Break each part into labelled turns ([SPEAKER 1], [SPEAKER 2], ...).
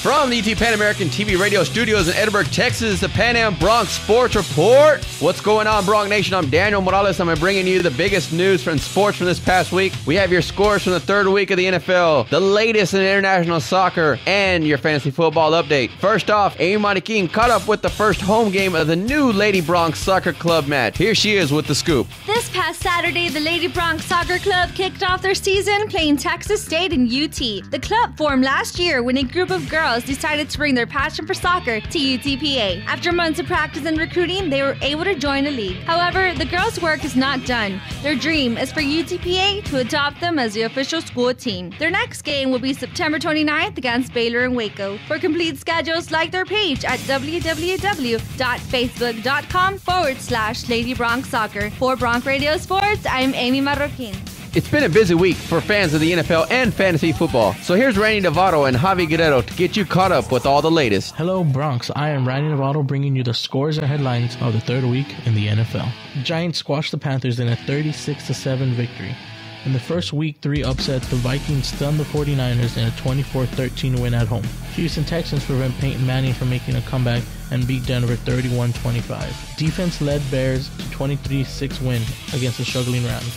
[SPEAKER 1] From the UTPA American TV radio studios in Edinburgh, Texas, the Pan Am Bronc Sports Report. What's going on, Bronc Nation? I'm Daniel Morales. I'm bringing you the biggest news from sports from this past week. We have your scores from the third week of the NFL, the latest in international soccer, and your fantasy football update. First off, Amy Mariquin caught up with the first home game of the new Lady Bronc Soccer Club match. Here she is with the scoop.
[SPEAKER 2] This past Saturday, the Lady Bronc Soccer Club kicked off their season playing Texas State in UT. The club formed last year when a group of girls decided to bring their passion for soccer to UTPA. After months of practice and recruiting, they were able to join a league. However, the girls' work is not done. Their dream is for UTPA to adopt them as the official school team. Their next game will be September 29th against Baylor in Waco. For complete schedules, like their page at www.facebook.com/Lady Bronc Soccer. For Bronc Radio Sports, I'm Amy Marroquin.
[SPEAKER 1] It's been a busy week for fans of the NFL and fantasy football. So here's Randy Navarro and Javi Guerrero to get you caught up with all the latest.
[SPEAKER 3] Hello, Bronx. I am Randy Navarro bringing you the scores and headlines of the third week in the NFL. Giants squashed the Panthers in a 36-7 victory. In the first week 3 upsets, the Vikings stunned the 49ers in a 24-13 win at home. Houston Texans prevent Peyton Manning from making a comeback and beat Denver 31-25. Defense led Bears to 23-6 win against the struggling Rams.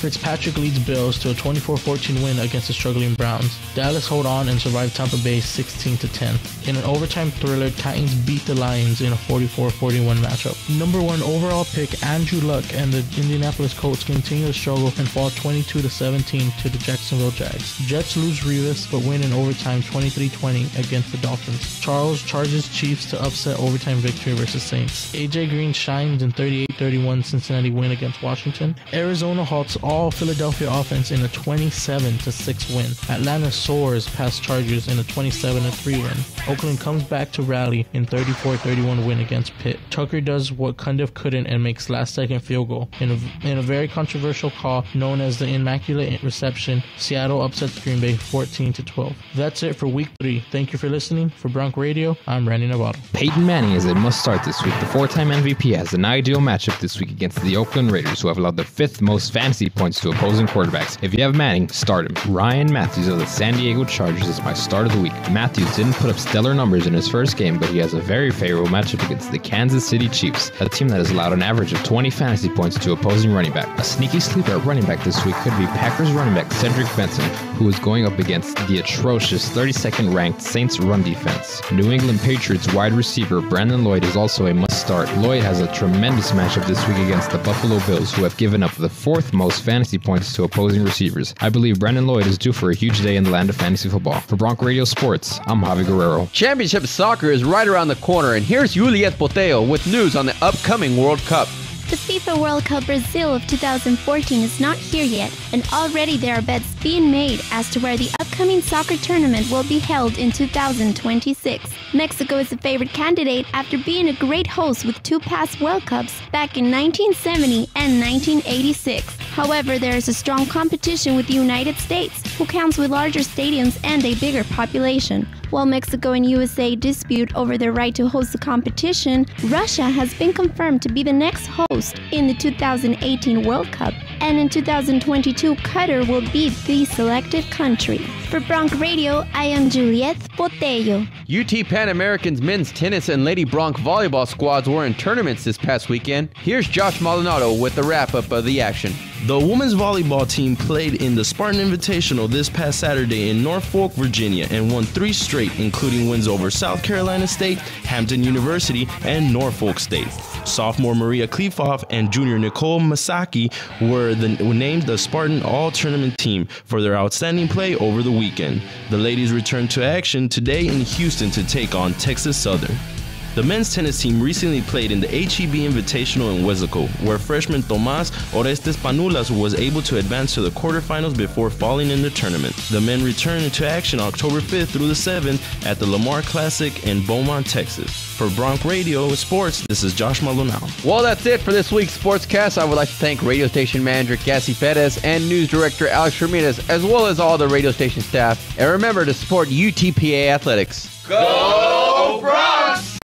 [SPEAKER 3] Fitzpatrick leads Bills to a 24-14 win against the struggling Browns. Dallas hold on and survive Tampa Bay 16-10. In an overtime thriller, Titans beat the Lions in a 44-41 matchup. Number 1 overall pick Andrew Luck and the Indianapolis Colts continue to struggle and fall 22-17 to the Jacksonville Jags. Jets lose Revis but win in overtime 23-20 against the Dolphins. Charles charges Chiefs to upset overtime victory versus Saints. AJ Green shines in 38-31 Cincinnati win against Washington. Arizona halts all Philadelphia offense in a 27-6 win. Atlanta soars past Chargers in a 27-3 win. Oakland comes back to rally in 34-31 win against Pitt. Tucker does what Cundiff couldn't and makes last-second field goal. In a very controversial call known as the Immaculate Reception, Seattle upsets Green Bay 14-12. That's it for Week 3. Thank you for listening. For Bronc Radio, I'm Randy Navarro.
[SPEAKER 4] Peyton Manning is a must-start this week. The 4-time MVP has an ideal matchup this week against the Oakland Raiders, who have allowed the 5th most fantasy points to opposing quarterbacks. If you have Manning, start him. Ryan Matthews of the San Diego Chargers is my start of the week. Matthews didn't put up stellar numbers in his first game, but he has a very favorable matchup against the Kansas City Chiefs, a team that has allowed an average of 20 fantasy points to opposing running back. A sneaky sleeper at running back this week could be Packers running back Cedric Benson, who is going up against the atrocious 32nd ranked Saints run defense. New England Patriots wide receiver Brandon Lloyd is also a must-start. Lloyd has a tremendous matchup this week against the Buffalo Bills, who have given up the 4th most fantasy points to opposing receivers. I believe Brandon Lloyd is due for a huge day in the land of fantasy football. For Bronc Radio Sports, I'm Javi Guerrero.
[SPEAKER 1] Championship soccer is right around the corner, and here's Juliet Boteo with news on the upcoming World Cup.
[SPEAKER 5] The FIFA World Cup Brazil of 2014 is not here yet, and already there are bets being made as to where the upcoming soccer tournament will be held in 2026. Mexico is a favorite candidate after being a great host with 2 past World Cups back in 1970 and 1986. However, there is a strong competition with the United States, who counts with larger stadiums and a bigger population. While Mexico and USA dispute over their right to host the competition, Russia has been confirmed to be the next host in the 2018 World Cup, and in 2022, Qatar will be the selected country. For Bronc Radio, I am Juliet Botello.
[SPEAKER 1] UT Pan American's men's tennis and Lady Bronc volleyball squads were in tournaments this past weekend. Here's Josh Maldonado with the wrap-up of the action.
[SPEAKER 6] The women's volleyball team played in the Spartan Invitational this past Saturday in Norfolk, Virginia, and won 3 straight, including wins over South Carolina State, Hampton University, and Norfolk State. Sophomore Maria Kleefoff and junior Nicole Masaki were named the Spartan All-Tournament team for their outstanding play over the weekend. The ladies returned to action today in Houston to take on Texas Southern. The men's tennis team recently played in the HEB Invitational in Weslaco, where freshman Tomás Orestes Panulas was able to advance to the quarterfinals before falling in the tournament. The men return into action October 5th through the 7th at the Lamar Classic in Beaumont, Texas. For Bronc Radio Sports, this is Josh Maldonado.
[SPEAKER 1] Well, that's it for this week's Sportscast. I would like to thank radio station manager Cassie Perez and news director Alex Ramirez, as well as all the radio station staff. And remember to support UTPA Athletics.
[SPEAKER 7] Go Bronx!